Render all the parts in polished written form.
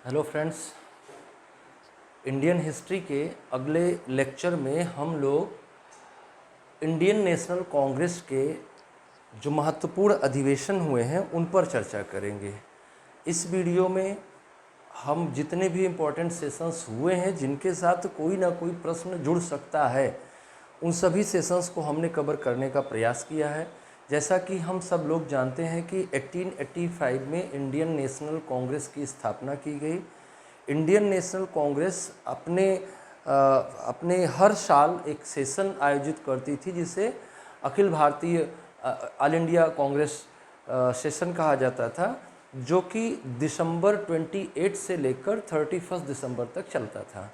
Hello friends, Indian history के अगले lecture में हम लोग इंडियन नेशनल कांग्रेस के जो महत्वपूर्ण अधिवेशन हुए हैं उन पर चर्चा करेंगे। इस वीडियो में हम जितने भी इम्पोर्टेंट सेशंस हुए हैं जिनके साथ कोई ना कोई प्रश्न जुड़ सकता है, उन सभी सेशंस को हमने कवर करने का प्रयास किया है। जैसा कि हम सब लोग जानते हैं कि 1885 में इंडियन नेशनल कांग्रेस की स्थापना की गई। इंडियन नेशनल कांग्रेस अपने हर साल एक सेशन आयोजित करती थी जिसे Akhil Bharatiya all India Congress session कहा जाता था, जो कि दिसंबर 28 से लेकर 31 दिसंबर तक चलता था।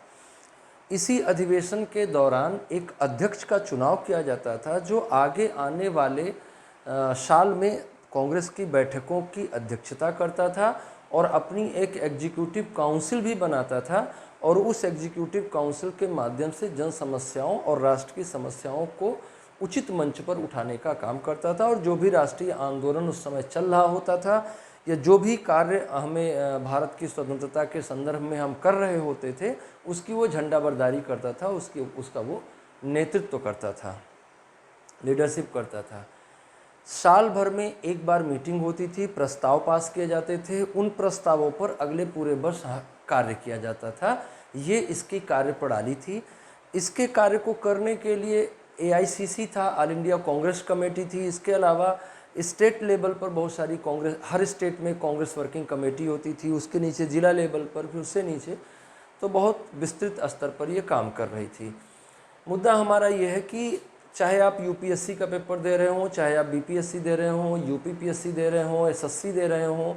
इसी अधिवेशन के दौरान एक अध्यक्ष का चुनाव किया जाता था जो आगे आने वाले साल में कांग्रेस की बैठकों की अध्यक्षता करता था और अपनी एक एग्जीक्यूटिव काउंसिल भी बनाता था और उस एग्जीक्यूटिव काउंसिल के माध्यम से जन समस्याओं और राष्ट्र की समस्याओं को उचित मंच पर उठाने का काम करता था। और जो भी राष्ट्रीय आंदोलन उस समय चल रहा होता था या जो भी कार्य हमें भारत की स्वतंत्रता के संदर्भ में हम कर रहे होते थे, उसकी वो झंडाबरदारी करता था, उसका वो नेतृत्व करता था, लीडरशिप करता था। साल भर में एक बार मीटिंग होती थी, प्रस्ताव पास किए जाते थे, उन प्रस्तावों पर अगले पूरे वर्ष कार्य किया जाता था। ये इसकी कार्यप्रणाली थी। इसके कार्य को करने के लिए AICC था, ऑल इंडिया कांग्रेस कमेटी थी। इसके अलावा स्टेट लेवल पर बहुत सारी कांग्रेस, हर स्टेट में कांग्रेस वर्किंग कमेटी होती थी, उसके नीचे जिला लेवल पर, फिर उससे नीचे, तो बहुत विस्तृत स्तर पर ये काम कर रही थी। मुद्दा हमारा ये है कि चाहे आप UPSC का पेपर दे रहे हों, चाहे आप BPSC दे रहे हों, UPPSC दे रहे हों, SSC दे रहे हों,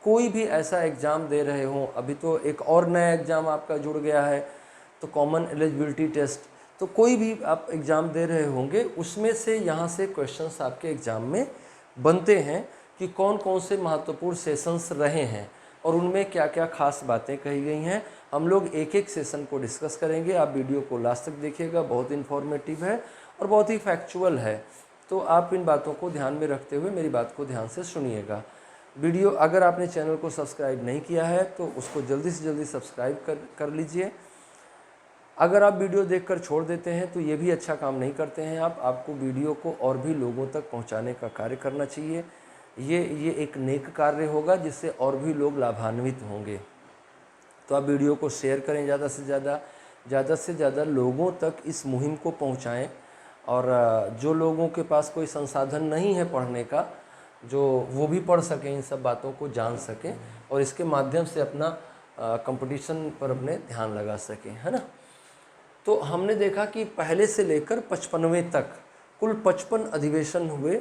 कोई भी ऐसा एग्ज़ाम दे रहे हों, अभी तो एक और नया एग्ज़ाम आपका जुड़ गया है, तो कॉमन एलिजिबिलिटी टेस्ट, तो कोई भी आप एग्ज़ाम दे रहे होंगे, उसमें से यहाँ से क्वेश्चंस आपके एग्ज़ाम में बनते हैं कि कौन कौन से महत्वपूर्ण सेशंस रहे हैं और उनमें क्या क्या खास बातें कही गई हैं। हम लोग एक एक सेशन को डिस्कस करेंगे। आप वीडियो को लास्ट तक देखिएगा, बहुत इन्फॉर्मेटिव है और बहुत ही फैक्चुअल है, तो आप इन बातों को ध्यान में रखते हुए मेरी बात को ध्यान से सुनिएगा। वीडियो अगर आपने चैनल को सब्सक्राइब नहीं किया है तो उसको जल्दी से जल्दी सब्सक्राइब कर लीजिए। अगर आप वीडियो देखकर छोड़ देते हैं तो ये भी अच्छा काम नहीं करते हैं आपको वीडियो को और भी लोगों तक पहुंचाने का कार्य करना चाहिए। ये एक नेक कार्य होगा जिससे और भी लोग लाभान्वित होंगे। तो आप वीडियो को शेयर करें, ज़्यादा से ज़्यादा लोगों तक इस मुहिम को पहुंचाएं और जो लोगों के पास कोई संसाधन नहीं है पढ़ने का, जो वो भी पढ़ सकें, इन सब बातों को जान सकें और इसके माध्यम से अपना कंपटीशन पर अपने ध्यान लगा सकें, है ना। तो हमने देखा कि पहले से लेकर 55वें तक कुल 55 अधिवेशन हुए।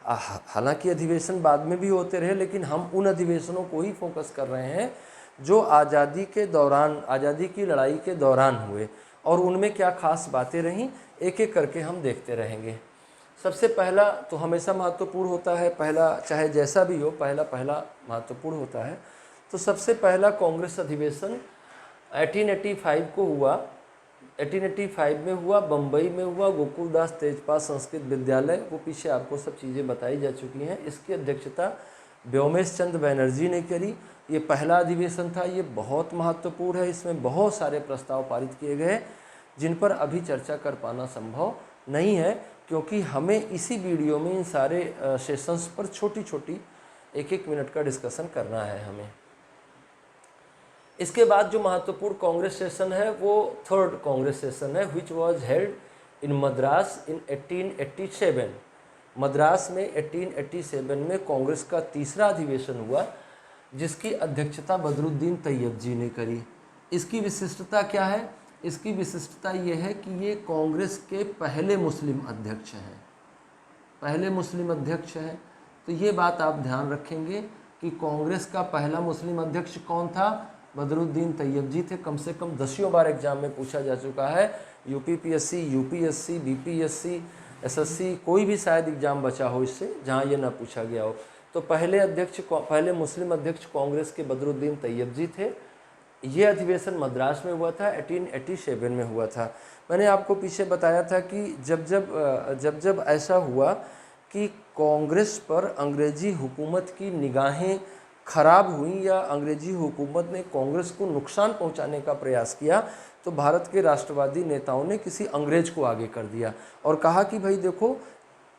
हालांकि अधिवेशन बाद में भी होते रहे, लेकिन हम उन अधिवेशनों को ही फोकस कर रहे हैं जो आज़ादी के दौरान, आज़ादी की लड़ाई के दौरान हुए और उनमें क्या खास बातें रहीं, एक एक करके हम देखते रहेंगे। सबसे पहला तो हमेशा महत्वपूर्ण होता है, पहला चाहे जैसा भी हो, पहला महत्वपूर्ण होता है। तो सबसे पहला कांग्रेस अधिवेशन 1885 को हुआ। 1885 में हुआ, बम्बई में हुआ, गोकुलदास तेजपाल संस्कृत विद्यालय, वो पीछे आपको सब चीज़ें बताई जा चुकी हैं। इसकी अध्यक्षता व्योमेश चंद्र बैनर्जी ने करी। ये पहला अधिवेशन था, ये बहुत महत्वपूर्ण है। इसमें बहुत सारे प्रस्ताव पारित किए गए जिन पर अभी चर्चा कर पाना संभव नहीं है, क्योंकि हमें इसी वीडियो में इन सारे सेशंस पर छोटी छोटी एक एक मिनट का डिस्कशन करना है हमें। इसके बाद जो महत्वपूर्ण कांग्रेस सेशन है वो थर्ड कांग्रेस सेशन है, which was held in Madras in 1887। Madras में 1887 में कांग्रेस का तीसरा अधिवेशन हुआ जिसकी अध्यक्षता बदरुद्दीन तैयब जी ने करी। इसकी विशिष्टता क्या है? इसकी विशिष्टता ये है कि ये कांग्रेस के पहले मुस्लिम अध्यक्ष हैं, पहले मुस्लिम अध्यक्ष हैं। तो ये बात आप ध्यान रखेंगे कि कांग्रेस का पहला मुस्लिम अध्यक्ष कौन था? बदरुद्दीन तैयब जी थे। कम से कम 10 बार एग्जाम में पूछा जा चुका है। UPPSC, UPSC, BPSC, SSC, कोई भी शायद एग्जाम बचा हो इससे जहाँ ये ना पूछा गया हो। तो पहले मुस्लिम अध्यक्ष कांग्रेस के बदरुद्दीन तैयब जी थे। ये अधिवेशन मद्रास में हुआ था, 1887 में हुआ था। मैंने आपको पीछे बताया था कि जब ऐसा हुआ कि कांग्रेस पर अंग्रेजी हुकूमत की निगाहें खराब हुई या अंग्रेजी हुकूमत ने कांग्रेस को नुकसान पहुंचाने का प्रयास किया, तो भारत के राष्ट्रवादी नेताओं ने किसी अंग्रेज को आगे कर दिया और कहा कि भाई देखो,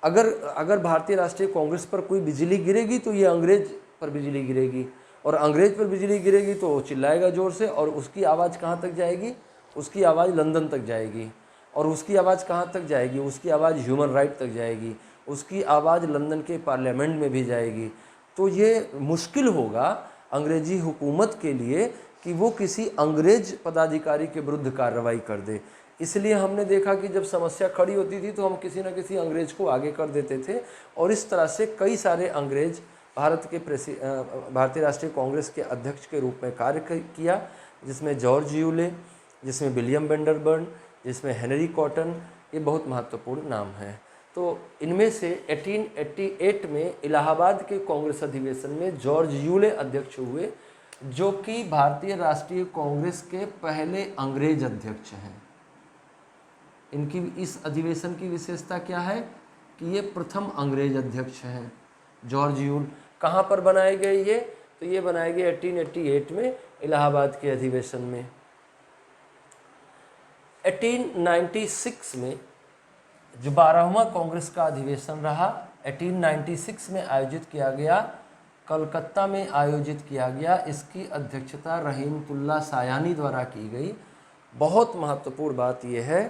अगर भारतीय राष्ट्रीय कांग्रेस पर कोई बिजली गिरेगी तो ये अंग्रेज पर बिजली गिरेगी, और अंग्रेज पर बिजली गिरेगी तो वो चिल्लाएगा ज़ोर से, और उसकी आवाज़ कहाँ तक जाएगी? उसकी आवाज़ लंदन तक जाएगी। और उसकी आवाज़ कहाँ तक जाएगी? उसकी आवाज़ ह्यूमन राइट तक जाएगी, उसकी आवाज़ लंदन के पार्लियामेंट में भी जाएगी। तो ये मुश्किल होगा अंग्रेजी हुकूमत के लिए कि वो किसी अंग्रेज पदाधिकारी के विरुद्ध कार्रवाई कर दे। इसलिए हमने देखा कि जब समस्या खड़ी होती थी तो हम किसी न किसी अंग्रेज को आगे कर देते थे, और इस तरह से कई सारे अंग्रेज भारतीय राष्ट्रीय कांग्रेस के अध्यक्ष के रूप में कार्य किया, जिसमें जॉर्ज यूले, जिसमें विलियम वेंडरबर्न, जिसमें हेनरी कॉटन, ये बहुत महत्वपूर्ण नाम हैं। तो इनमें से 1888 में इलाहाबाद के कांग्रेस अधिवेशन में जॉर्ज यूले अध्यक्ष हुए, जो कि भारतीय राष्ट्रीय कांग्रेस के पहले अंग्रेज अध्यक्ष हैं। इनकी इस अधिवेशन की विशेषता क्या है कि ये प्रथम अंग्रेज अध्यक्ष हैं, जॉर्ज यूल। कहाँ पर बनाए गए ये? तो ये बनाए गए 1888 में इलाहाबाद के अधिवेशन में। 1896 में जो 12वां कांग्रेस का अधिवेशन रहा, 1896 में आयोजित किया गया, कलकत्ता में आयोजित किया गया। इसकी अध्यक्षता रहीमतुल्लाह सायानी द्वारा की गई। बहुत महत्वपूर्ण बात यह है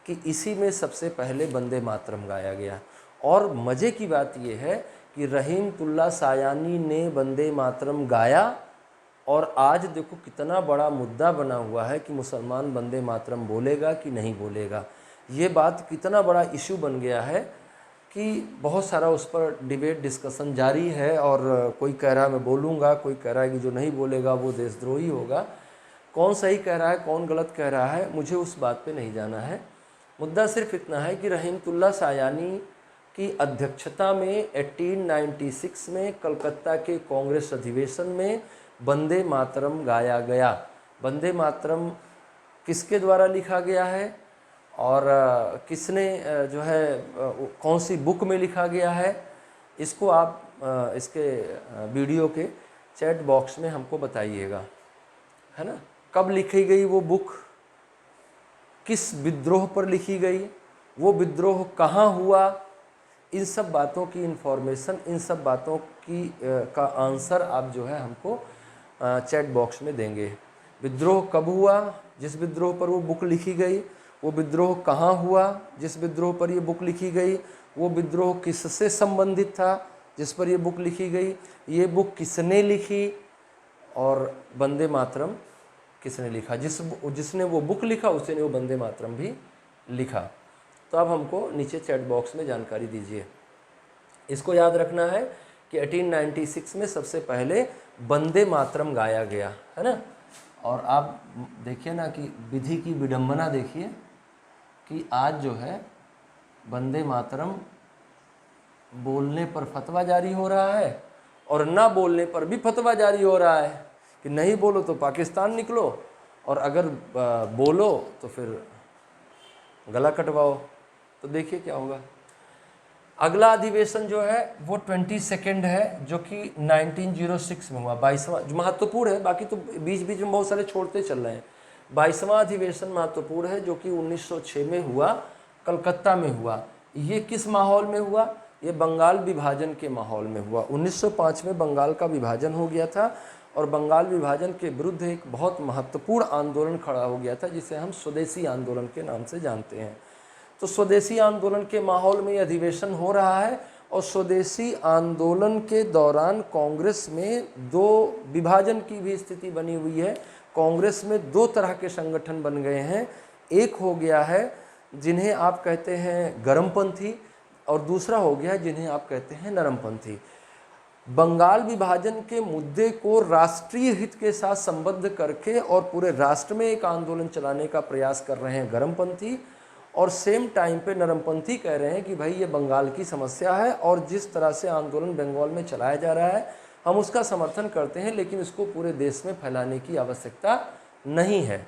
कि इसी में सबसे पहले वंदे मातरम गाया गया, और मज़े की बात यह है कि रहीमतुल्लाह सायानी ने वंदे मातरम गाया, और आज देखो कितना बड़ा मुद्दा बना हुआ है कि मुसलमान वंदे मातरम बोलेगा कि नहीं बोलेगा। ये बात कितना बड़ा इशू बन गया है कि बहुत सारा उस पर डिबेट डिस्कशन जारी है, और कोई कह रहा है मैं बोलूँगा, कोई कह रहा है कि जो नहीं बोलेगा वो देशद्रोही होगा। कौन सही कह रहा है, कौन गलत कह रहा है, मुझे उस बात पे नहीं जाना है। मुद्दा सिर्फ इतना है कि रहीमतुल्लाह सायानी की अध्यक्षता में 1896 में कलकत्ता के कांग्रेस अधिवेशन में वंदे मातरम गाया गया। वंदे मातरम किसके द्वारा लिखा गया है और किसने जो है कौन सी बुक में लिखा गया है, इसको आप इसके वीडियो के चैट बॉक्स में हमको बताइएगा, है ना। कब लिखी गई वो बुक, किस विद्रोह पर लिखी गई, वो विद्रोह कहाँ हुआ, इन सब बातों की इन्फॉर्मेशन, इन सब बातों की का आंसर आप जो है हमको चैट बॉक्स में देंगे। विद्रोह कब हुआ, जिस विद्रोह पर वो बुक लिखी गई, वो विद्रोह कहाँ हुआ जिस विद्रोह पर ये बुक लिखी गई, वो विद्रोह किससे संबंधित था जिस पर ये बुक लिखी गई, ये बुक किसने लिखी, और वंदे मातरम किसने लिखा। जिसने वो बुक लिखा उसने वो वंदे मातरम भी लिखा। तो अब हमको नीचे चैट बॉक्स में जानकारी दीजिए। इसको याद रखना है कि 1896 में सबसे पहले वंदे मातरम गाया गया, है ना। और आप देखिए ना कि विधि की विडंबना देखिए कि आज जो है वंदे मातरम बोलने पर फतवा जारी हो रहा है, और ना बोलने पर भी फतवा जारी हो रहा है कि नहीं बोलो तो पाकिस्तान निकलो, और अगर बोलो तो फिर गला कटवाओ। तो देखिए क्या होगा। अगला अधिवेशन जो है वो 22 है, जो कि 1906 में हुआ, 22वां, जो महत्वपूर्ण है। बाकी तो बीच बीच में बहुत सारे छोड़ते चल रहे हैं। 22वां अधिवेशन महत्वपूर्ण है, जो कि 1906 में हुआ, कलकत्ता में हुआ। ये किस माहौल में हुआ? ये बंगाल विभाजन के माहौल में हुआ। 1905 में बंगाल का विभाजन हो गया था, और बंगाल विभाजन के विरुद्ध एक बहुत महत्वपूर्ण आंदोलन खड़ा हो गया था, जिसे हम स्वदेशी आंदोलन के नाम से जानते हैं। तो स्वदेशी आंदोलन के माहौल में ये अधिवेशन हो रहा है, और स्वदेशी आंदोलन के दौरान कांग्रेस में दो विभाजन की भी स्थिति बनी हुई है। कांग्रेस में दो तरह के संगठन बन गए हैं। एक हो गया है जिन्हें आप कहते हैं गर्मपंथी, और दूसरा हो गया है जिन्हें आप कहते हैं नरमपंथी। बंगाल विभाजन के मुद्दे को राष्ट्रीय हित के साथ संबद्ध करके और पूरे राष्ट्र में एक आंदोलन चलाने का प्रयास कर रहे हैं गर्मपंथी, और सेम टाइम पे नरमपंथी कह रहे हैं कि भाई ये बंगाल की समस्या है, और जिस तरह से आंदोलन बंगाल में चलाया जा रहा है हम उसका समर्थन करते हैं, लेकिन इसको पूरे देश में फैलाने की आवश्यकता नहीं है।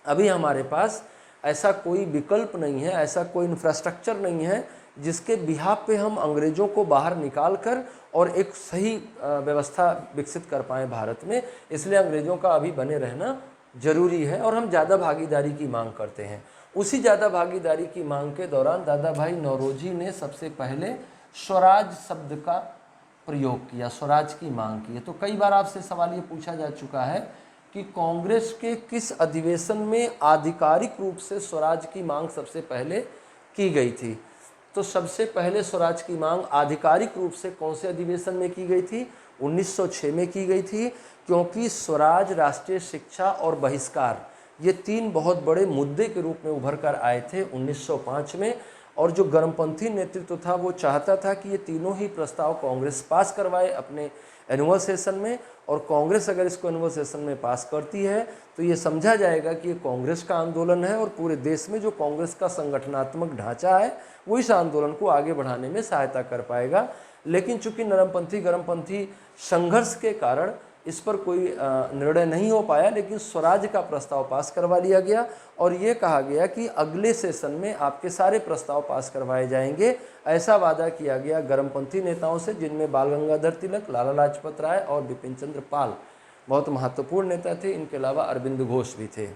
अभी हमारे पास ऐसा कोई विकल्प नहीं है, ऐसा कोई इंफ्रास्ट्रक्चर नहीं है जिसके बिहाफ पे हम अंग्रेज़ों को बाहर निकाल कर और एक सही व्यवस्था विकसित कर पाएँ भारत में। इसलिए अंग्रेज़ों का अभी बने रहना जरूरी है और हम ज़्यादा भागीदारी की मांग करते हैं। उसी ज़्यादा भागीदारी की मांग के दौरान दादा भाई नौरोजी ने सबसे पहले स्वराज शब्द का प्रयोग किया, स्वराज की मांग की है। तो कई बार आपसे सवाल ये पूछा जा चुका है कि कांग्रेस के किस अधिवेशन में आधिकारिक रूप से स्वराज की मांग सबसे पहले की गई थी। तो सबसे पहले स्वराज की मांग आधिकारिक रूप से कौन से अधिवेशन में की गई थी? 1906 में की गई थी, क्योंकि स्वराज, राष्ट्रीय शिक्षा और बहिष्कार, ये तीन बहुत बड़े मुद्दे के रूप में उभर कर आए थे 1905 में। और जो गर्मपंथी नेतृत्व था वो चाहता था कि ये तीनों ही प्रस्ताव कांग्रेस पास करवाए अपने एनुअल सेशन में, और कांग्रेस अगर इसको एनुअल सेशन में पास करती है तो ये समझा जाएगा कि ये कांग्रेस का आंदोलन है और पूरे देश में जो कांग्रेस का संगठनात्मक ढांचा है वो इस आंदोलन को आगे बढ़ाने में सहायता कर पाएगा। लेकिन चूंकि नरमपंथी गर्मपंथी संघर्ष के कारण इस पर कोई निर्णय नहीं हो पाया, लेकिन स्वराज का प्रस्ताव पास करवा लिया गया और ये कहा गया कि अगले सेशन में आपके सारे प्रस्ताव पास करवाए जाएंगे। ऐसा वादा किया गया गर्मपंथी नेताओं से, जिनमें बाल गंगाधर तिलक, लाला लाजपत राय और बिपिन चंद्र पाल बहुत महत्वपूर्ण नेता थे। इनके अलावा अरविंद घोष भी थे।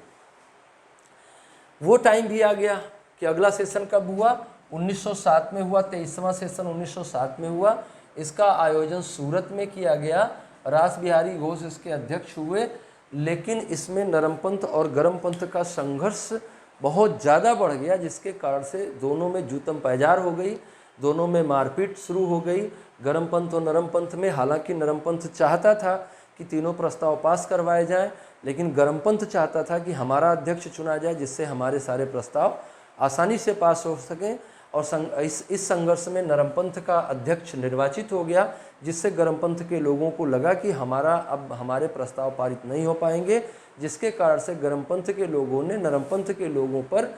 वो टाइम भी आ गया कि अगला सेशन कब हुआ? 1907 में हुआ। 23वां सेशन 1907 में हुआ। इसका आयोजन सूरत में किया गया। रास बिहारी घोष इसके अध्यक्ष हुए, लेकिन इसमें नरमपंथ और गर्मपंथ का संघर्ष बहुत ज़्यादा बढ़ गया, जिसके कारण से दोनों में जूतम पैजार हो गई, दोनों में मारपीट शुरू हो गई। गर्मपंथ और नरमपंथ में, हालांकि नरमपंथ चाहता था कि तीनों प्रस्ताव पास करवाए जाएं, लेकिन गर्मपंथ चाहता था कि हमारा अध्यक्ष चुना जाए जिससे हमारे सारे प्रस्ताव आसानी से पास हो सकें। और इस संघर्ष में नरमपंथ का अध्यक्ष निर्वाचित हो गया, जिससे गर्मपंथ के लोगों को लगा कि अब हमारे प्रस्ताव पारित नहीं हो पाएंगे, जिसके कारण से गर्मपंथ के लोगों ने नरमपंथ के लोगों पर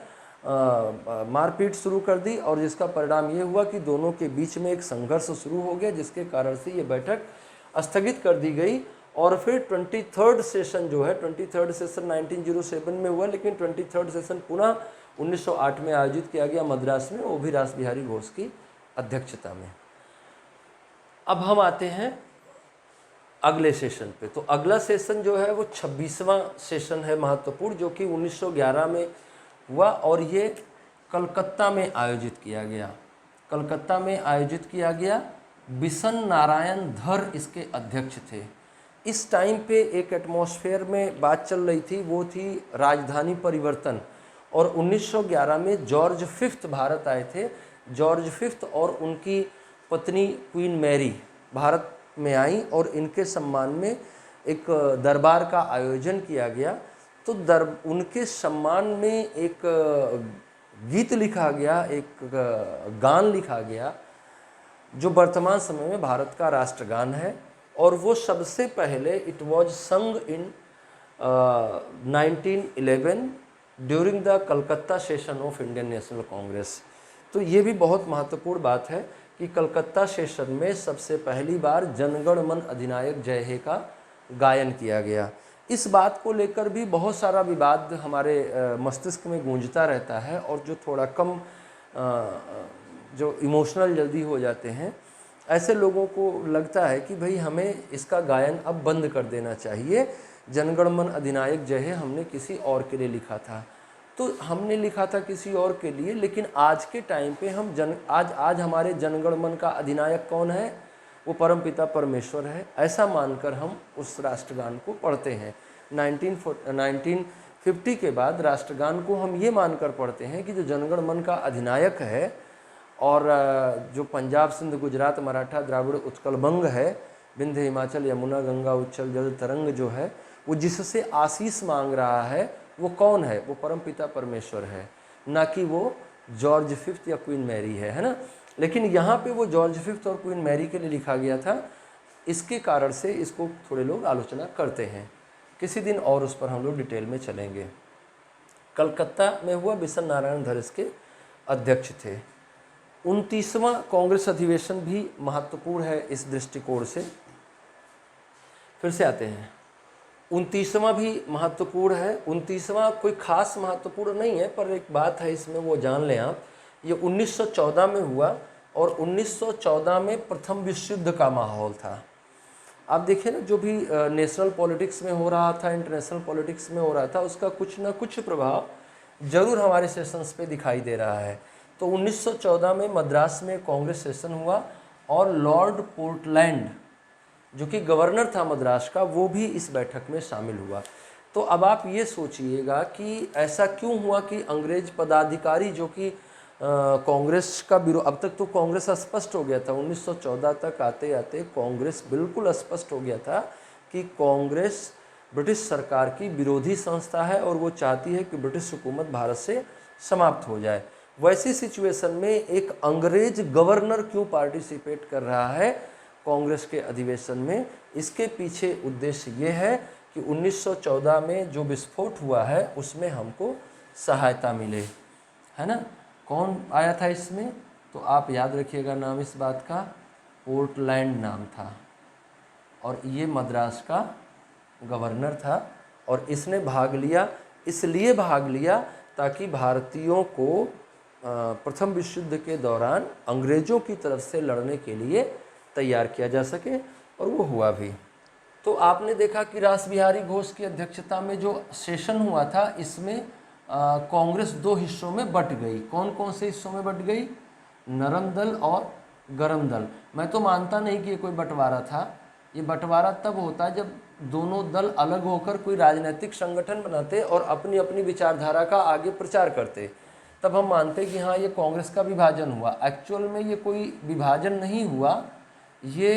मारपीट शुरू कर दी, और जिसका परिणाम ये हुआ कि दोनों के बीच में एक संघर्ष शुरू हो गया, जिसके कारण से ये बैठक स्थगित कर दी गई। और फिर 23rd सेशन जो है, 23rd सेशन 1907 में हुआ, लेकिन 23rd सेशन पुनः 1908 में आयोजित किया गया मद्रास में, वो भी रास बिहारी घोष की अध्यक्षता में। अब हम आते हैं अगले सेशन पे। तो अगला सेशन जो है वो 26वां सेशन है महत्वपूर्ण, जो कि 1911 में हुआ और ये कलकत्ता में आयोजित किया गया। कलकत्ता में आयोजित किया गया। बिशन नारायण धर इसके अध्यक्ष थे। इस टाइम पे एक एटमॉस्फेयर में बात चल रही थी, वो थी राजधानी परिवर्तन। और 1911 में जॉर्ज फिफ्थ भारत आए थे। जॉर्ज फिफ्थ और उनकी पत्नी क्वीन मैरी भारत में आई और इनके सम्मान में एक दरबार का आयोजन किया गया। तो उनके सम्मान में एक गीत लिखा गया, एक गान लिखा गया, जो वर्तमान समय में भारत का राष्ट्रगान है। और वो सबसे पहले इट वॉज संग इन 1911 during the Calcutta session of Indian National Congress. तो ये भी बहुत महत्वपूर्ण बात है कि कलकत्ता सेशन में सबसे पहली बार जनगण मन अधिनायक जय हे का गायन किया गया। इस बात को लेकर भी बहुत सारा विवाद हमारे मस्तिष्क में गूंजता रहता है, और जो थोड़ा कम जो इमोशनल जल्दी हो जाते हैं, ऐसे लोगों को लगता है कि भाई हमें इसका गायन अब बंद कर देना चाहिए। जनगण मन अधिनायक जय हे हमने किसी और के लिए लिखा था, तो हमने लिखा था किसी और के लिए, लेकिन आज के टाइम पे हम आज हमारे जनगण मन का अधिनायक कौन है? वो परमपिता परमेश्वर है। ऐसा मानकर हम उस राष्ट्रगान को पढ़ते हैं। 1950 के बाद राष्ट्रगान को हम ये मानकर पढ़ते हैं कि जो जनगण मन का अधिनायक है और जो पंजाब, सिंध, गुजरात, मराठा, द्राविड़, उत्कल, बंग है, विंध्य, हिमाचल, यमुना, गंगा, उच्चल जल तरंग जो है, वो जिससे आशीष मांग रहा है वो कौन है? वो परमपिता परमेश्वर है, ना कि वो जॉर्ज फिफ्थ या क्वीन मैरी है ना। लेकिन यहाँ पे वो जॉर्ज फिफ्थ और क्वीन मैरी के लिए लिखा गया था। इसके कारण से इसको थोड़े लोग आलोचना करते हैं। किसी दिन और उस पर हम लोग डिटेल में चलेंगे। कलकत्ता में हुआ। बिशन नारायण धर इसके अध्यक्ष थे। 29वां कांग्रेस अधिवेशन भी महत्वपूर्ण है इस दृष्टिकोण से। फिर से आते हैं। 29वां भी महत्वपूर्ण है। 29वां कोई खास महत्वपूर्ण नहीं है, पर एक बात है इसमें वो जान लें आप ये 1914 में हुआ और 1914 में प्रथम विश्व युद्ध का माहौल था। आप देखिए ना, जो भी नेशनल पॉलिटिक्स में हो रहा था, इंटरनेशनल पॉलिटिक्स में हो रहा था, उसका कुछ ना कुछ प्रभाव जरूर हमारे सेशंस पे दिखाई दे रहा है। तो 1914 में मद्रास में कांग्रेस सेशन हुआ और लॉर्ड पोर्टलैंड जो कि गवर्नर था मद्रास का, वो भी इस बैठक में शामिल हुआ। तो अब आप ये सोचिएगा कि ऐसा क्यों हुआ कि अंग्रेज पदाधिकारी जो कि कांग्रेस का विरोध, अब तक तो कांग्रेस स्पष्ट हो गया था, 1914 तक आते आते कांग्रेस बिल्कुल स्पष्ट हो गया था कि कांग्रेस ब्रिटिश सरकार की विरोधी संस्था है और वो चाहती है कि ब्रिटिश हुकूमत भारत से समाप्त हो जाए। वैसी सिचुएशन में एक अंग्रेज गवर्नर क्यों पार्टिसिपेट कर रहा है कांग्रेस के अधिवेशन में? इसके पीछे उद्देश्य ये है कि 1914 में जो विस्फोट हुआ है उसमें हमको सहायता मिले, है ना। कौन आया था इसमें? तो आप याद रखिएगा नाम इस बात का, पोर्टलैंड नाम था और ये मद्रास का गवर्नर था और इसने भाग लिया। इसलिए भाग लिया ताकि भारतीयों को प्रथम विश्व युद्ध के दौरान अंग्रेजों की तरफ से लड़ने के लिए तैयार किया जा सके, और वो हुआ भी। तो आपने देखा कि रास बिहारी घोष की अध्यक्षता में जो सेशन हुआ था, इसमें कांग्रेस दो हिस्सों में बट गई। कौन कौन से हिस्सों में बट गई? नरम दल और गरम दल। मैं तो मानता नहीं कि ये कोई बंटवारा था। ये बंटवारा तब होता है जब दोनों दल अलग होकर कोई राजनीतिक संगठन बनाते और अपनी अपनी विचारधारा का आगे प्रचार करते, तब हम मानते कि हाँ ये कांग्रेस का विभाजन हुआ। एक्चुअल में ये कोई विभाजन नहीं हुआ। ये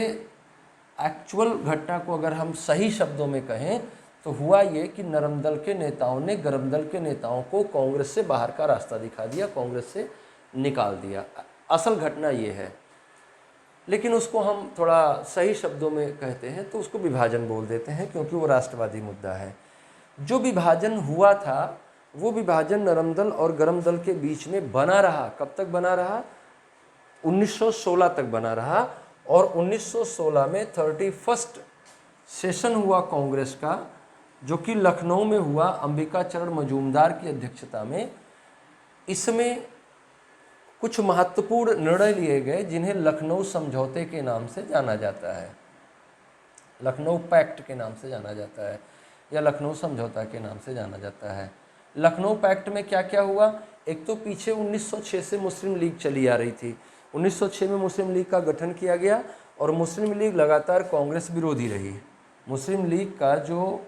एक्चुअल घटना को अगर हम सही शब्दों में कहें तो हुआ ये कि नरम दल के नेताओं ने गरम दल के नेताओं को कांग्रेस से बाहर का रास्ता दिखा दिया, कांग्रेस से निकाल दिया। असल घटना ये है, लेकिन उसको हम थोड़ा सही शब्दों में कहते हैं तो उसको विभाजन बोल देते हैं, क्योंकि वो राष्ट्रवादी मुद्दा है। जो विभाजन हुआ था वो विभाजन नरम दल और गरम दल के बीच में बना रहा। कब तक बना रहा? 1916 तक बना रहा। और 1916 में 31st सेशन हुआ कांग्रेस का, जो कि लखनऊ में हुआ अंबिका चरण मजूमदार की अध्यक्षता में। इसमें कुछ महत्वपूर्ण निर्णय लिए गए जिन्हें लखनऊ समझौते के नाम से जाना जाता है, लखनऊ पैक्ट के नाम से जाना जाता है या लखनऊ समझौता के नाम से जाना जाता है। लखनऊ पैक्ट में क्या क्या हुआ? एक तो पीछे 1906 से मुस्लिम लीग चली आ रही थी। 1906 में मुस्लिम लीग का गठन किया गया और मुस्लिम लीग लगातार कांग्रेस विरोधी रही। मुस्लिम लीग का जो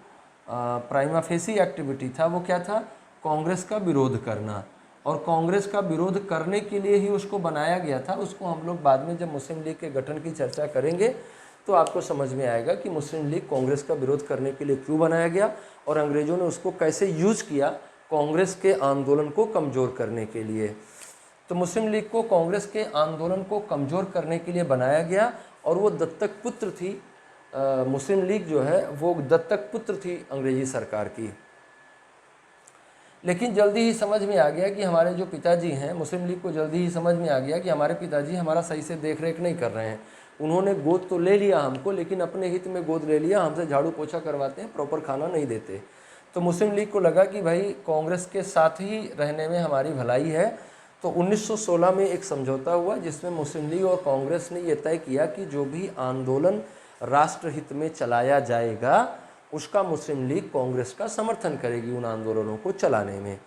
प्राइमा फेसी एक्टिविटी था वो क्या था? कांग्रेस का विरोध करना, और कांग्रेस का विरोध करने के लिए ही उसको बनाया गया था। उसको हम लोग बाद में जब मुस्लिम लीग के गठन की चर्चा करेंगे तो आपको समझ में आएगा कि मुस्लिम लीग कांग्रेस का विरोध करने के लिए क्यों बनाया गया और अंग्रेजों ने उसको कैसे यूज किया कांग्रेस के आंदोलन को कमज़ोर करने के लिए। तो मुस्लिम लीग को कांग्रेस के आंदोलन को कमज़ोर करने के लिए बनाया गया और वो दत्तक पुत्र थी। मुस्लिम लीग जो है वो दत्तक पुत्र थी अंग्रेजी सरकार की। लेकिन जल्दी ही समझ में आ गया कि हमारे जो पिताजी हैं, मुस्लिम लीग को जल्दी ही समझ में आ गया कि हमारे पिताजी हमारा सही से देख रेख नहीं कर रहे हैं। उन्होंने गोद तो ले लिया हमको, लेकिन अपने हित में गोद ले लिया, हमसे झाड़ू पोछा करवाते हैं, प्रॉपर खाना नहीं देते। तो मुस्लिम लीग को लगा कि भाई कांग्रेस के साथ ही रहने में हमारी भलाई है। तो 1916 में एक समझौता हुआ जिसमें मुस्लिम लीग और कांग्रेस ने यह तय किया कि जो भी आंदोलन राष्ट्रहित में चलाया जाएगा उसका मुस्लिम लीग कांग्रेस का समर्थन करेगी उन आंदोलनों को चलाने में।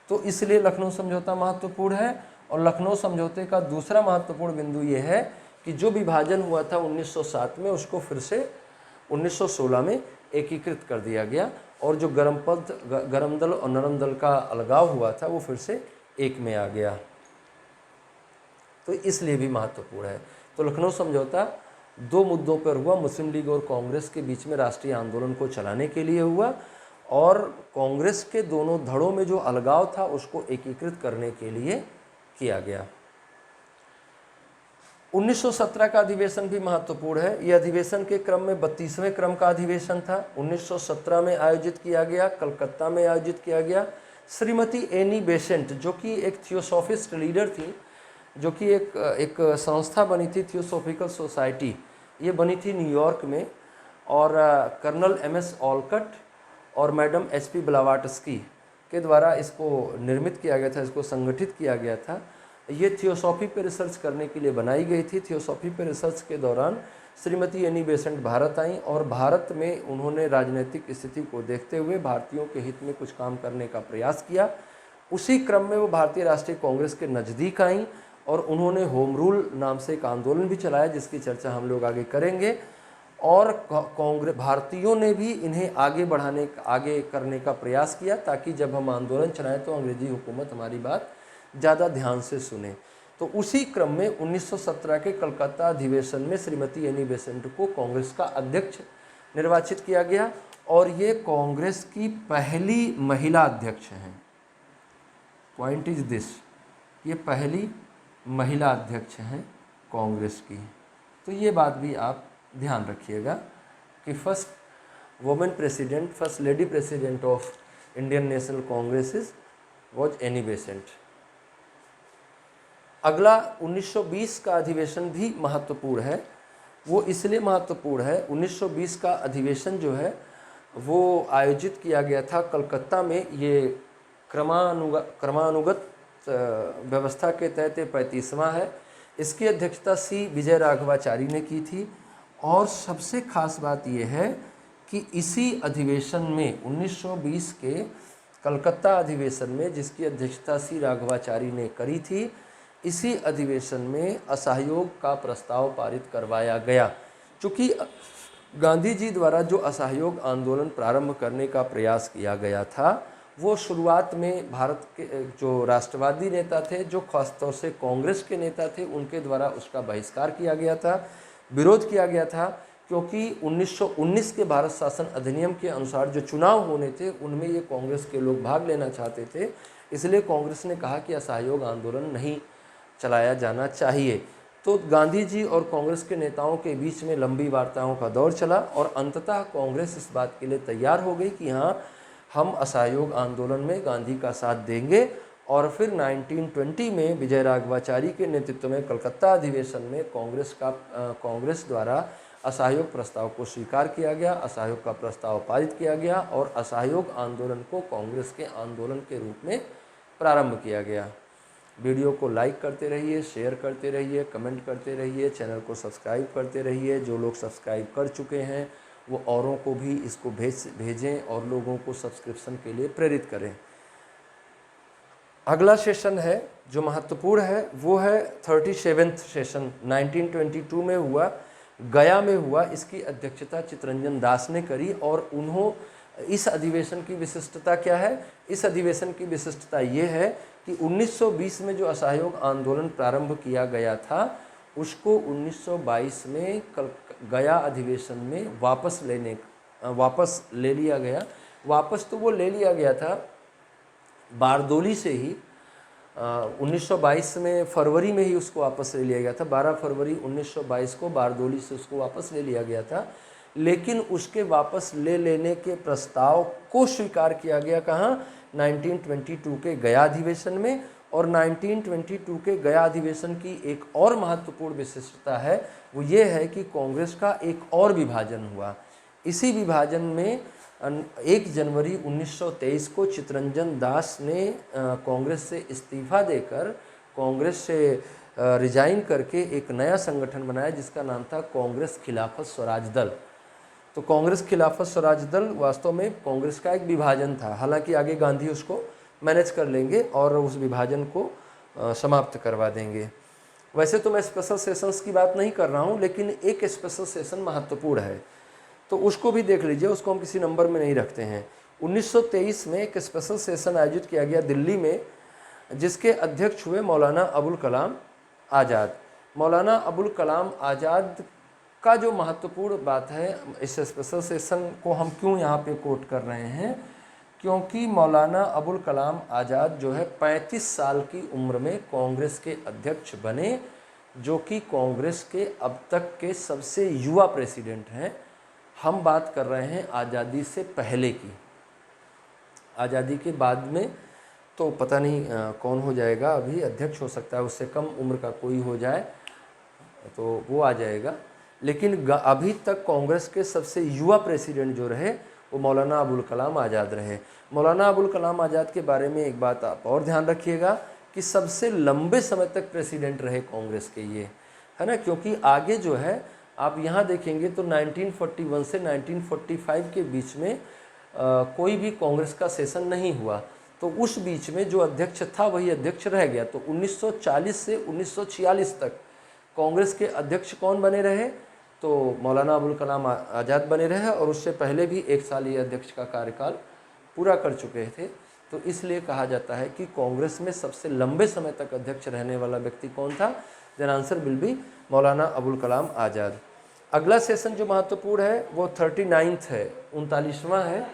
तो इसलिए लखनऊ समझौता महत्वपूर्ण है। और लखनऊ समझौते का दूसरा महत्वपूर्ण बिंदु ये है कि जो विभाजन हुआ था 1907 में उसको फिर से 1916 में एकीकृत कर दिया गया और जो गरम दल और नरम दल का अलगाव हुआ था वो फिर से एक में आ गया। तो इसलिए भी महत्वपूर्ण है। तो लखनऊ समझौता दो मुद्दों पर हुआ, मुस्लिम लीग और कांग्रेस के बीच में राष्ट्रीय आंदोलन को चलाने के लिए हुआ और कांग्रेस के दोनों धड़ों में जो अलगाव था उसको एकीकृत करने के लिए किया गया। 1917 का अधिवेशन भी महत्वपूर्ण है। यह अधिवेशन के क्रम में 32वें क्रम का अधिवेशन था। 1917 में आयोजित किया गया, कलकत्ता में आयोजित किया गया। श्रीमती एनी बेसेंट जो कि एक थियोसॉफिस्ट लीडर थी, जो कि एक संस्था बनी थी थियोसॉफिकल सोसाइटी, ये बनी थी न्यूयॉर्क में, और कर्नल MS ऑलकट और मैडम HP ब्लावाटस्की के द्वारा इसको निर्मित किया गया था, इसको संगठित किया गया था। ये थियोसॉफी पे रिसर्च करने के लिए बनाई गई थी। थियोसॉफी पे रिसर्च के दौरान श्रीमती एनी बेसेंट भारत आई और भारत में उन्होंने राजनीतिक स्थिति को देखते हुए भारतीयों के हित में कुछ काम करने का प्रयास किया। उसी क्रम में वो भारतीय राष्ट्रीय कांग्रेस के नज़दीक आईं और उन्होंने होम रूल नाम से एक आंदोलन भी चलाया, जिसकी चर्चा हम लोग आगे करेंगे। और कांग्रेस भारतीयों ने भी इन्हें आगे करने का प्रयास किया, ताकि जब हम आंदोलन चलाएं तो अंग्रेजी हुकूमत हमारी बात ज़्यादा ध्यान से सुने। तो उसी क्रम में 1917 के कलकत्ता अधिवेशन में श्रीमती एनी बेसेंट को कांग्रेस का अध्यक्ष निर्वाचित किया गया और ये कांग्रेस की पहली महिला अध्यक्ष हैं। पॉइंट इज दिस, ये पहली महिला अध्यक्ष हैं कांग्रेस की। तो ये बात भी आप ध्यान रखिएगा कि first women president, first lady president of Indian National Congress was Annie Besant. अगला 1920 का अधिवेशन भी महत्वपूर्ण है। वो इसलिए महत्वपूर्ण है, 1920 का अधिवेशन जो है वो आयोजित किया गया था कलकत्ता में। ये क्रमानुगत व्यवस्था के तहत 35वां है। इसकी अध्यक्षता सी विजय राघवाचारी ने की थी। और सबसे खास बात यह है कि इसी अधिवेशन में 1920 के कलकत्ता अधिवेशन में, जिसकी अध्यक्षता सी राघवाचारी ने करी थी, इसी अधिवेशन में असहयोग का प्रस्ताव पारित करवाया गया। चूँकि गांधी जी द्वारा जो असहयोग आंदोलन प्रारंभ करने का प्रयास किया गया था, वो शुरुआत में भारत के जो राष्ट्रवादी नेता थे, जो खासतौर से कांग्रेस के नेता थे, उनके द्वारा उसका बहिष्कार किया गया था, विरोध किया गया था। क्योंकि 1919 के भारत शासन अधिनियम के अनुसार जो चुनाव होने थे, उनमें ये कांग्रेस के लोग भाग लेना चाहते थे। इसलिए कांग्रेस ने कहा कि असहयोग आंदोलन नहीं चलाया जाना चाहिए। तो गांधी जी और कांग्रेस के नेताओं के बीच में लंबी वार्ताओं का दौर चला और अंततः कांग्रेस इस बात के लिए तैयार हो गई कि हाँ, हम असहयोग आंदोलन में गांधी का साथ देंगे। और फिर 1920 में विजय राघवाचारी के नेतृत्व में कलकत्ता अधिवेशन में कांग्रेस द्वारा असहयोग प्रस्ताव को स्वीकार किया गया, असहयोग का प्रस्ताव पारित किया गया और असहयोग आंदोलन को कांग्रेस के आंदोलन के रूप में प्रारंभ किया गया। वीडियो को लाइक करते रहिए, शेयर करते रहिए, कमेंट करते रहिए, चैनल को सब्सक्राइब करते रहिए। जो लोग सब्सक्राइब कर चुके हैं वो औरों को भी इसको भेजें और लोगों को सब्सक्रिप्शन के लिए प्रेरित करें। अगला सेशन है जो महत्वपूर्ण है, वो है 37वां सेशन 1922 में हुआ, गया में हुआ। इसकी अध्यक्षता चित्तरंजन दास ने करी और इस अधिवेशन की विशिष्टता क्या है? इस अधिवेशन की विशिष्टता ये है कि 1920 में जो असहयोग आंदोलन प्रारंभ किया गया था, उसको 1922 में गया अधिवेशन में वापस ले लिया गया। वापस तो वो ले लिया गया था बारदोली से ही। 1922 में फरवरी में ही उसको वापस ले लिया गया था। 12 फरवरी 1922 को बारदोली से उसको वापस ले लिया गया था। लेकिन उसके वापस ले लेने के प्रस्ताव को स्वीकार किया गया कहाँ? 1922 के गया अधिवेशन में। और 1922 के गया अधिवेशन की एक और महत्वपूर्ण विशिष्टता है, वो ये है कि कांग्रेस का एक और विभाजन हुआ। इसी विभाजन में 1 जनवरी 1923 को चित्तरंजन दास ने कांग्रेस से इस्तीफा देकर, कांग्रेस से रिजाइन करके एक नया संगठन बनाया जिसका नाम था कांग्रेस खिलाफत स्वराज दल। तो कांग्रेस खिलाफत स्वराज दल वास्तव में कांग्रेस का एक विभाजन था। हालांकि आगे गांधी उसको मैनेज कर लेंगे और उस विभाजन को समाप्त करवा देंगे। वैसे तो मैं स्पेशल सेशंस की बात नहीं कर रहा हूँ, लेकिन एक स्पेशल सेशन महत्वपूर्ण है तो उसको भी देख लीजिए। उसको हम किसी नंबर में नहीं रखते हैं। 1923 में एक स्पेशल सेशन आयोजित किया गया दिल्ली में, जिसके अध्यक्ष हुए मौलाना अबुल कलाम आज़ाद। मौलाना अबुल कलाम आज़ाद का जो महत्वपूर्ण बात है, इस स्पेशल सेशन को हम क्यों यहाँ पे कोट कर रहे हैं, क्योंकि मौलाना अबुल कलाम आज़ाद जो है 35 साल की उम्र में कांग्रेस के अध्यक्ष बने, जो कि कांग्रेस के अब तक के सबसे युवा प्रेसिडेंट हैं। हम बात कर रहे हैं आज़ादी से पहले की। आज़ादी के बाद में तो पता नहीं कौन हो जाएगा, अभी अध्यक्ष हो सकता है, उससे कम उम्र का कोई हो जाए तो वो आ जाएगा। लेकिन अभी तक कांग्रेस के सबसे युवा प्रेसिडेंट जो रहे वो मौलाना अबुल कलाम आज़ाद रहे। मौलाना अबुल कलाम आज़ाद के बारे में एक बात आप और ध्यान रखिएगा कि सबसे लंबे समय तक प्रेसिडेंट रहे कांग्रेस के ये, है ना। क्योंकि आगे जो है आप यहाँ देखेंगे तो 1941 से 1945 के बीच में कोई भी कांग्रेस का सेशन नहीं हुआ, तो उस बीच में जो अध्यक्ष था वही अध्यक्ष रह गया। तो 1940 से 1946 तक कांग्रेस के अध्यक्ष कौन बने रहे, तो मौलाना अबुल कलाम आज़ाद बने रहे, और उससे पहले भी 1 साल ये अध्यक्ष का कार्यकाल पूरा कर चुके थे। तो इसलिए कहा जाता है कि कांग्रेस में सबसे लंबे समय तक अध्यक्ष रहने वाला व्यक्ति कौन था। Then answer will be Maulana Abul Kalam Azad. अगला सेशन जो महत्वपूर्ण है वो 39th है, 39वां है,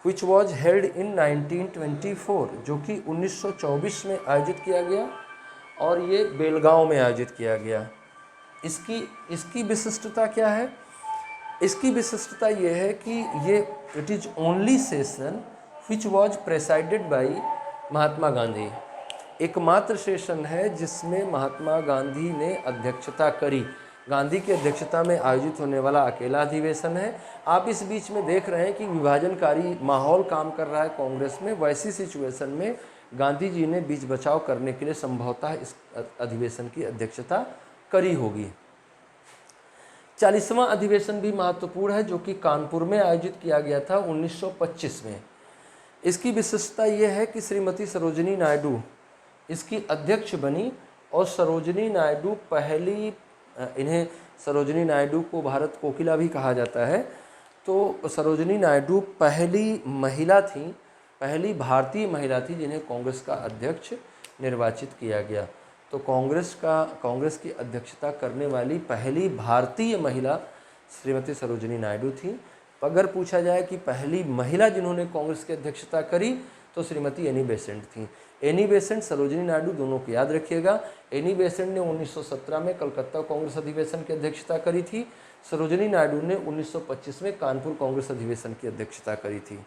विच वॉज हेल्ड इन 1924, जो कि 1924 में आयोजित किया गया और ये बेलगांव में आयोजित किया गया। इसकी विशिष्टता क्या है? इसकी विशिष्टता ये है कि ये it is only session which was presided by Mahatma Gandhi. एकमात्र सेशन है जिसमें महात्मा गांधी ने अध्यक्षता करी। गांधी की अध्यक्षता में आयोजित होने वाला अकेला अधिवेशन है। आप इस बीच में देख रहे हैं कि विभाजनकारी माहौल काम कर रहा है कांग्रेस में। वैसी सिचुएशन में गांधी जी ने बीच बचाव करने के लिए संभवतः इस अधिवेशन की अध्यक्षता करी होगी। 40वां अधिवेशन भी महत्वपूर्ण है, जो कि कानपुर में आयोजित किया गया था 1925 में। इसकी विशेषता यह है कि श्रीमती सरोजिनी नायडू इसकी अध्यक्ष बनी, और सरोजिनी नायडू पहली, इन्हें सरोजिनी नायडू को भारत कोकिला भी कहा जाता है, तो सरोजिनी नायडू पहली महिला थी, पहली भारतीय महिला थी जिन्हें कांग्रेस का अध्यक्ष निर्वाचित किया गया। तो कांग्रेस की अध्यक्षता करने वाली पहली भारतीय महिला श्रीमती सरोजिनी नायडू थी। अगर पूछा जाए कि पहली महिला जिन्होंने कांग्रेस की अध्यक्षता करी तो श्रीमती एनी बेसेंट थी। एनी बेसेंट, सरोजिनी नायडू दोनों को याद रखिएगा। एनी बेसेंट ने 1917 में कलकत्ता कांग्रेस अधिवेशन की अध्यक्षता करी थी। सरोजिनी नायडू ने 1925 में कानपुर कांग्रेस अधिवेशन की अध्यक्षता करी थी।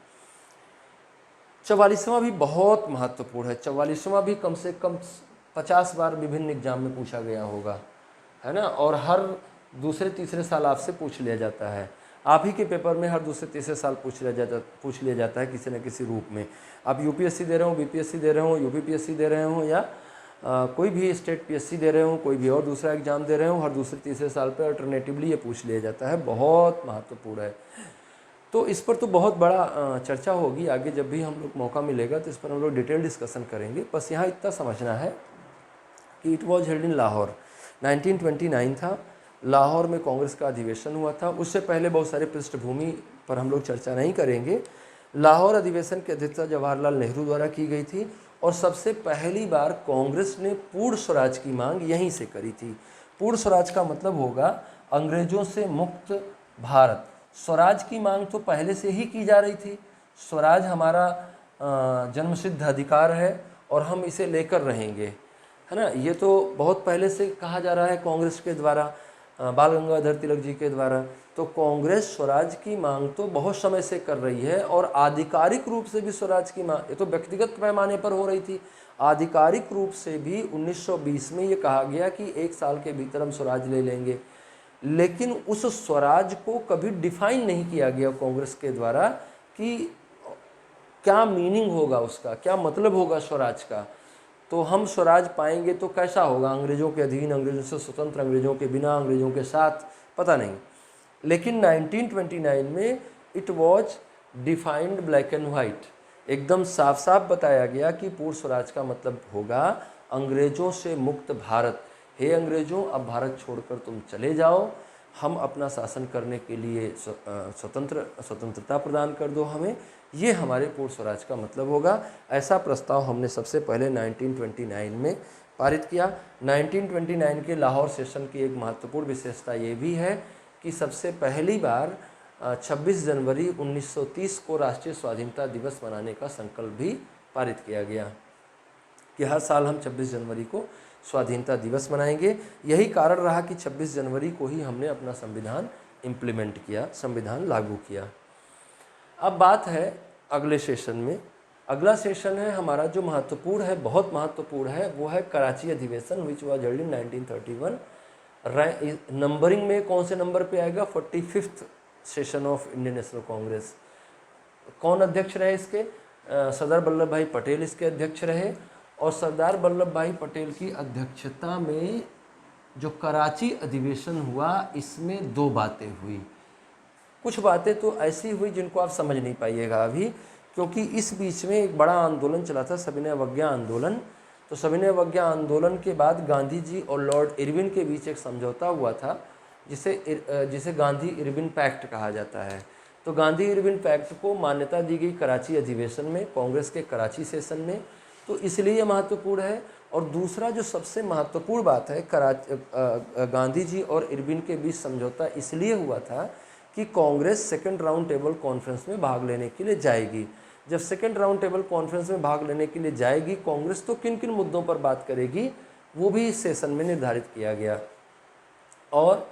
44वां भी बहुत महत्वपूर्ण है। 44वां भी कम से कम 50 बार विभिन्न एग्जाम में पूछा गया होगा, है ना, और हर दूसरे तीसरे साल आपसे पूछ लिया जाता है। आप ही के पेपर में हर दूसरे तीसरे साल पूछ लिया जाता है किसी न किसी रूप में। आप यूपीएससी दे रहे हो, बीपीएससी दे रहे हो, यूपीपीएससी दे रहे हो, या कोई भी स्टेट पीएससी दे रहे हो, कोई भी और दूसरा एग्जाम दे रहे हो, हर दूसरे तीसरे साल पे अल्टरनेटिवली ये पूछ लिया जाता है। बहुत महत्वपूर्ण है। तो इस पर तो बहुत बड़ा चर्चा होगी आगे, जब भी हम लोग मौका मिलेगा तो इस पर हम लोग डिटेल डिस्कशन करेंगे। बस यहाँ इतना समझना है कि इट वॉज हेल्ड इन लाहौर, 1929 था, लाहौर में कांग्रेस का अधिवेशन हुआ था। उससे पहले बहुत सारे पृष्ठभूमि पर हम लोग चर्चा नहीं करेंगे। लाहौर अधिवेशन की अध्यक्षता जवाहरलाल नेहरू द्वारा की गई थी, और सबसे पहली बार कांग्रेस ने पूर्ण स्वराज की मांग यहीं से करी थी। पूर्ण स्वराज का मतलब होगा अंग्रेजों से मुक्त भारत। स्वराज की मांग तो पहले से ही की जा रही थी। स्वराज हमारा जन्मसिद्ध अधिकार है और हम इसे लेकर रहेंगे, है ना। ये तो बहुत पहले से कहा जा रहा है कांग्रेस के द्वारा, बाल गंगाधर तिलक जी के द्वारा। तो कांग्रेस स्वराज की मांग तो बहुत समय से कर रही है, और आधिकारिक रूप से भी स्वराज की मांग, ये तो व्यक्तिगत पैमाने पर हो रही थी। आधिकारिक रूप से भी 1920 में ये कहा गया कि 1 साल के भीतर हम स्वराज ले लेंगे, लेकिन उस स्वराज को कभी डिफाइन नहीं किया गया कांग्रेस के द्वारा कि क्या मीनिंग होगा उसका, क्या मतलब होगा स्वराज का। तो हम स्वराज पाएंगे तो कैसा होगा, अंग्रेज़ों के अधीन, अंग्रेज़ों से स्वतंत्र, अंग्रेज़ों के बिना, अंग्रेज़ों के साथ, पता नहीं। लेकिन 1929 में it was defined black and white, एकदम साफ साफ बताया गया कि पूर्ण स्वराज का मतलब होगा अंग्रेज़ों से मुक्त भारत। हे अंग्रेज़ों, अब भारत छोड़कर तुम चले जाओ, हम अपना शासन करने के लिए स्वतंत्रता प्रदान कर दो हमें, ये हमारे पूर्ण स्वराज का मतलब होगा। ऐसा प्रस्ताव हमने सबसे पहले 1929 में पारित किया। 1929 के लाहौर सेशन की एक महत्वपूर्ण विशेषता ये भी है कि सबसे पहली बार 26 जनवरी 1930 को राष्ट्रीय स्वाधीनता दिवस मनाने का संकल्प भी पारित किया गया कि हर साल हम 26 जनवरी को स्वाधीनता दिवस मनाएंगे। यही कारण रहा कि 26 जनवरी को ही हमने अपना संविधान इम्प्लीमेंट किया, संविधान लागू किया। अब बात है अगले सेशन में। अगला सेशन है हमारा जो महत्वपूर्ण है, बहुत महत्वपूर्ण है, वो है कराची अधिवेशन विच वॉज हेल्ड इन 1931। नंबरिंग में कौन से नंबर पे आएगा? 45th session of Indian National Congress. कौन अध्यक्ष रहे इसके? सरदार वल्लभ भाई पटेल इसके अध्यक्ष रहे, और सरदार वल्लभ भाई पटेल की अध्यक्षता में जो कराची अधिवेशन हुआ, इसमें दो बातें हुई। कुछ बातें तो ऐसी हुई जिनको आप समझ नहीं पाइएगा अभी, क्योंकि इस बीच में एक बड़ा आंदोलन चला था, सविनय अवज्ञा आंदोलन। तो सविनय अवज्ञा आंदोलन के बाद गांधी जी और लॉर्ड इरविन के बीच एक समझौता हुआ था, जिसे गांधी इरविन पैक्ट कहा जाता है। तो गांधी इरविन पैक्ट को मान्यता दी गई कराची अधिवेशन में, कांग्रेस के कराची सेशन में। तो इसलिए यह महत्वपूर्ण है। और दूसरा जो सबसे महत्वपूर्ण बात है, गांधी जी और इरविन के बीच समझौता इसलिए हुआ था कि Congress second round table conference में भाग लेने के लिए जाएगी। जब सेकंड राउंड टेबल कॉन्फ्रेंस में भाग लेने के लिए जाएगी, कांग्रेस तो किन किन मुद्दों पर बात करेगी वो भी इस सेशन में निर्धारित किया गया। और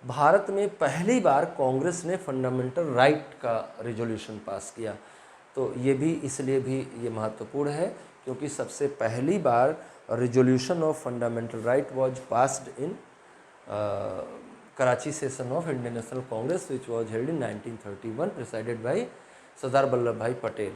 भारत में पहली बार कांग्रेस ने फंडामेंटल राइट का रेजोल्यूशन पास किया। तो ये भी इसलिए भी ये महत्वपूर्ण है क्योंकि सबसे पहली बार resolution of fundamental right was passed in Karachi session of Indian National Congress which was held in 1931 presided by Sardar Vallabh Bhai Patel.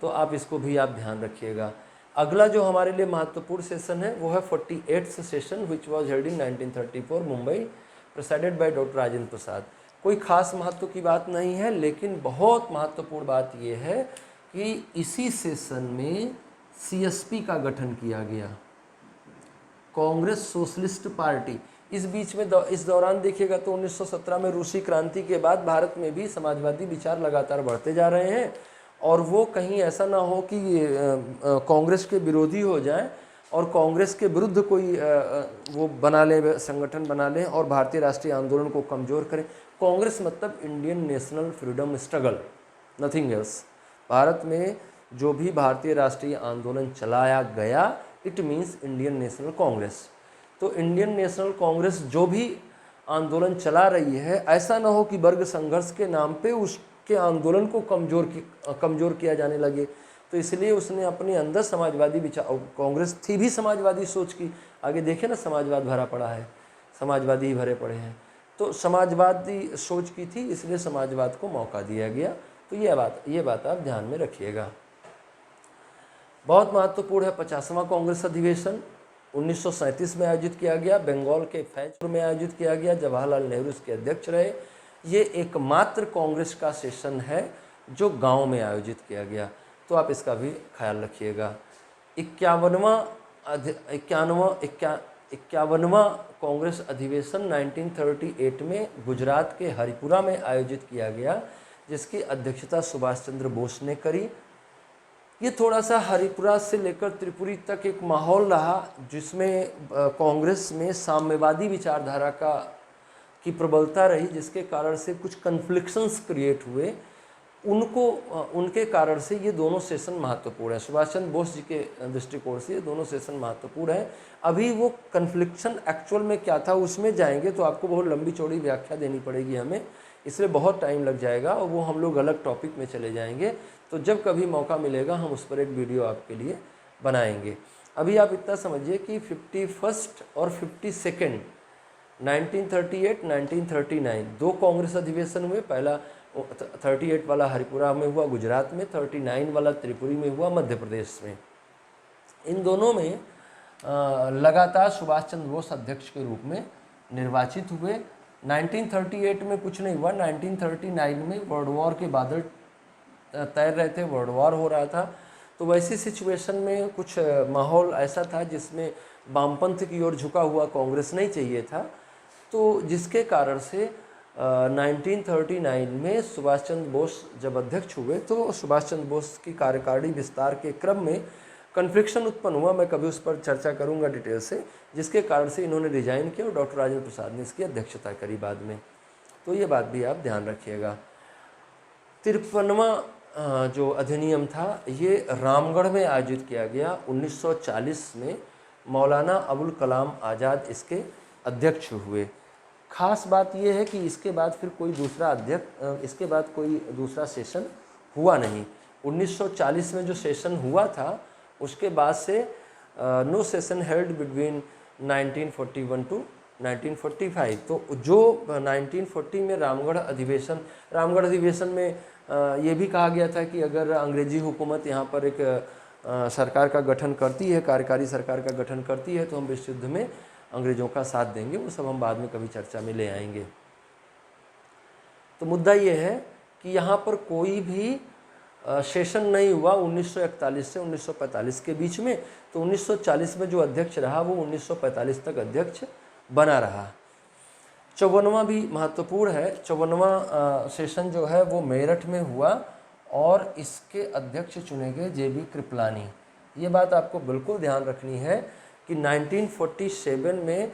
तो आप इसको भी आप ध्यान रखिएगा। अगला जो हमारे लिए महत्वपूर्ण सेशन है वो है 48th session which was held in 1934 Mumbai presided by doctor Rajendra Prasad. कोई खास महत्व की बात नहीं है, लेकिन बहुत महत्वपूर्ण बात यह है कि इसी सेशन में सीएसपी का गठन किया गया, कांग्रेस सोशलिस्ट पार्टी। इस बीच में इस दौरान देखिएगा तो 1917 में रूसी क्रांति के बाद भारत में भी समाजवादी विचार लगातार बढ़ते जा रहे हैं, और वो कहीं ऐसा ना हो कि कांग्रेस के विरोधी हो जाएं और कांग्रेस के विरुद्ध कोई वो बना ले, संगठन बना लें और भारतीय राष्ट्रीय आंदोलन को कमज़ोर करें। कांग्रेस मतलब Indian national freedom struggle, nothing else. Bharat में जो भी भारतीय राष्ट्रीय आंदोलन चलाया गया, it means Indian National Congress. तो इंडियन नेशनल कांग्रेस जो भी आंदोलन चला रही है, ऐसा ना हो कि वर्ग संघर्ष के नाम पे उसके आंदोलन को कमज़ोर किया जाने लगे। तो इसलिए उसने अपने अंदर समाजवादी विचार, कांग्रेस थी भी समाजवादी सोच की, आगे देखे ना समाजवाद भरा पड़ा है, समाजवादी ही भरे पड़े हैं। तो समाजवादी सोच की थी, इसलिए समाजवाद को मौका दिया गया। तो ये बात आप ध्यान में रखिएगा। बहुत महत्वपूर्ण है 50वां कांग्रेस अधिवेशन 1937 में आयोजित किया गया, बंगाल के फैजपुर में आयोजित किया गया। जवाहरलाल नेहरू इसके अध्यक्ष रहे। ये एकमात्र कांग्रेस का सेशन है जो गांव में आयोजित किया गया, तो आप इसका भी ख्याल रखिएगा। 51वां कांग्रेस अधिवेशन 1938 में गुजरात के हरिपुरा में आयोजित किया गया, जिसकी अध्यक्षता सुभाष चंद्र बोस ने करी। ये थोड़ा सा हरिपुरा से लेकर त्रिपुरी तक एक माहौल रहा जिसमें कांग्रेस में साम्यवादी विचारधारा की प्रबलता रही, जिसके कारण से कुछ कन्फ्लिक्शंस क्रिएट हुए। उनके कारण से ये दोनों सेशन महत्वपूर्ण है। सुभाष चंद्र बोस जी के दृष्टिकोण से ये दोनों सेशन महत्वपूर्ण है। अभी वो कन्फ्लिक्शन एक्चुअल में क्या था उसमें जाएंगे तो आपको बहुत लंबी चौड़ी व्याख्या देनी पड़ेगी हमें, इसलिए बहुत टाइम लग जाएगा और वो हम लोग अलग टॉपिक में चले जाएंगे। तो जब कभी मौका मिलेगा हम उस पर एक वीडियो आपके लिए बनाएंगे। अभी आप इतना समझिए कि 51st और 52nd 1938 1939 दो कांग्रेस अधिवेशन हुए। पहला 38 वाला हरिपुरा में हुआ गुजरात में, 39 वाला त्रिपुरी में हुआ मध्य प्रदेश में। इन दोनों में लगातार सुभाष चंद्र बोस अध्यक्ष के रूप में निर्वाचित हुए। 1938 में कुछ नहीं हुआ, 1939 में वर्ल्ड वॉर के बादल तैर रहे थे, वर्ल्ड वॉर हो रहा था। तो वैसी सिचुएशन में कुछ माहौल ऐसा था जिसमें वामपंथ की ओर झुका हुआ कांग्रेस नहीं चाहिए था, तो जिसके कारण से 1939 में सुभाष चंद्र बोस जब अध्यक्ष हुए तो सुभाष चंद्र बोस की कार्यकारिणी विस्तार के क्रम में कन्फ्लिक्शन उत्पन्न हुआ। मैं कभी उस पर चर्चा करूंगा डिटेल से, जिसके कारण से इन्होंने रिजाइन किया और डॉक्टर राजेंद्र प्रसाद ने इसकी अध्यक्षता करी बाद में। तो ये बात भी आप ध्यान रखिएगा। 53वां जो अधिनियम था ये रामगढ़ में आयोजित किया गया 1940 में। मौलाना अबुल कलाम आज़ाद इसके अध्यक्ष हुए। खास बात यह है कि इसके बाद फिर कोई दूसरा सेशन हुआ नहीं। 1940 में जो सेशन हुआ था उसके बाद से no session held between 1941 to 1945। तो जो 1940 में रामगढ़ अधिवेशन में ये भी कहा गया था कि अगर अंग्रेजी हुकूमत यहाँ पर एक सरकार का गठन करती है, कार्यकारी सरकार का गठन करती है, तो हम विश्व युद्ध में अंग्रेज़ों का साथ देंगे। वो सब हम बाद में कभी चर्चा में ले आएंगे। तो मुद्दा ये है कि यहाँ पर कोई भी सेशन नहीं हुआ 1941 से 1945 के बीच में। तो 1940 में जो अध्यक्ष रहा वो 1945 तक अध्यक्ष बना रहा। 54वां भी महत्वपूर्ण है। 54वां सेशन जो है वो मेरठ में हुआ और इसके अध्यक्ष चुने गए जेबी कृपलानी। ये बात आपको बिल्कुल ध्यान रखनी है कि 1947 में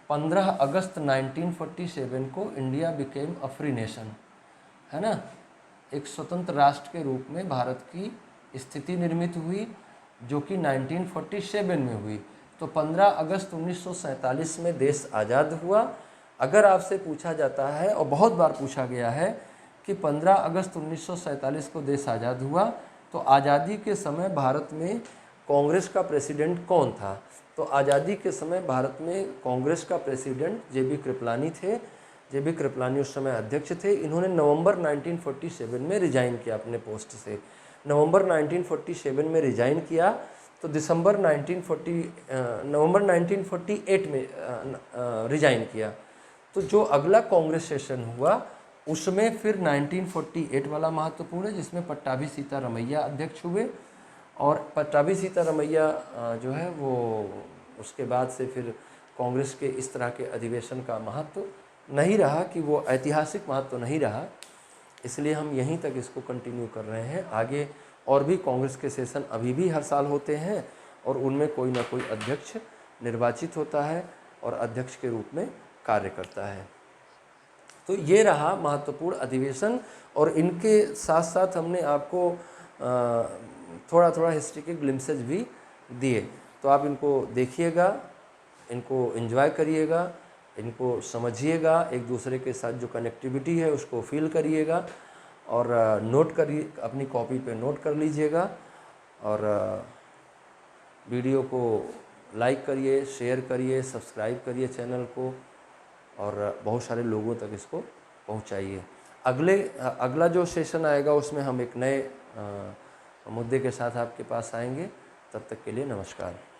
15 अगस्त 1947 को India became a free nation, है ना, एक स्वतंत्र राष्ट्र के रूप में भारत की स्थिति निर्मित हुई, जो कि 1947 में हुई। तो 15 अगस्त 1947 में देश आज़ाद हुआ। अगर आपसे पूछा जाता है, और बहुत बार पूछा गया है, कि 15 अगस्त 1947 को देश आज़ाद हुआ, तो आज़ादी के समय भारत में कांग्रेस का प्रेसिडेंट कौन था? तो आज़ादी के समय भारत में कांग्रेस का प्रेसिडेंट जेबी कृपलानी थे। जेबी कृपलानी उस समय अध्यक्ष थे। इन्होंने नवंबर 1947 में रिजाइन किया अपने पोस्ट से। नवंबर 1947 में रिजाइन किया तो नवंबर 1948 में रिजाइन किया। तो जो अगला कांग्रेस सेशन हुआ उसमें फिर 1948 वाला महत्वपूर्ण है, जिसमें पट्टाभी सीतारमैया अध्यक्ष हुए। और पट्टाभी सीतारमैया जो है वो उसके बाद से फिर कांग्रेस के इस तरह के अधिवेशन का महत्व नहीं रहा, कि वो ऐतिहासिक महत्व नहीं रहा, इसलिए हम यहीं तक इसको कंटिन्यू कर रहे हैं। आगे और भी कांग्रेस के सेशन अभी भी हर साल होते हैं और उनमें कोई ना कोई अध्यक्ष निर्वाचित होता है और अध्यक्ष के रूप में कार्य करता है। तो ये रहा महत्वपूर्ण अधिवेशन। और इनके साथ साथ हमने आपको थोड़ा थोड़ा हिस्ट्री के ग्लिम्सेज भी दिए। तो आप इनको देखिएगा, इनको एंजॉय करिएगा, इनको समझिएगा, एक दूसरे के साथ जो कनेक्टिविटी है उसको फील करिएगा और नोट करिए, अपनी कॉपी पे नोट कर लीजिएगा। और वीडियो को लाइक करिए, शेयर करिए, सब्सक्राइब करिए चैनल को और बहुत सारे लोगों तक इसको पहुंचाइए। अगला जो सेशन आएगा उसमें हम एक नए मुद्दे के साथ आपके पास आएंगे। तब तक के लिए नमस्कार।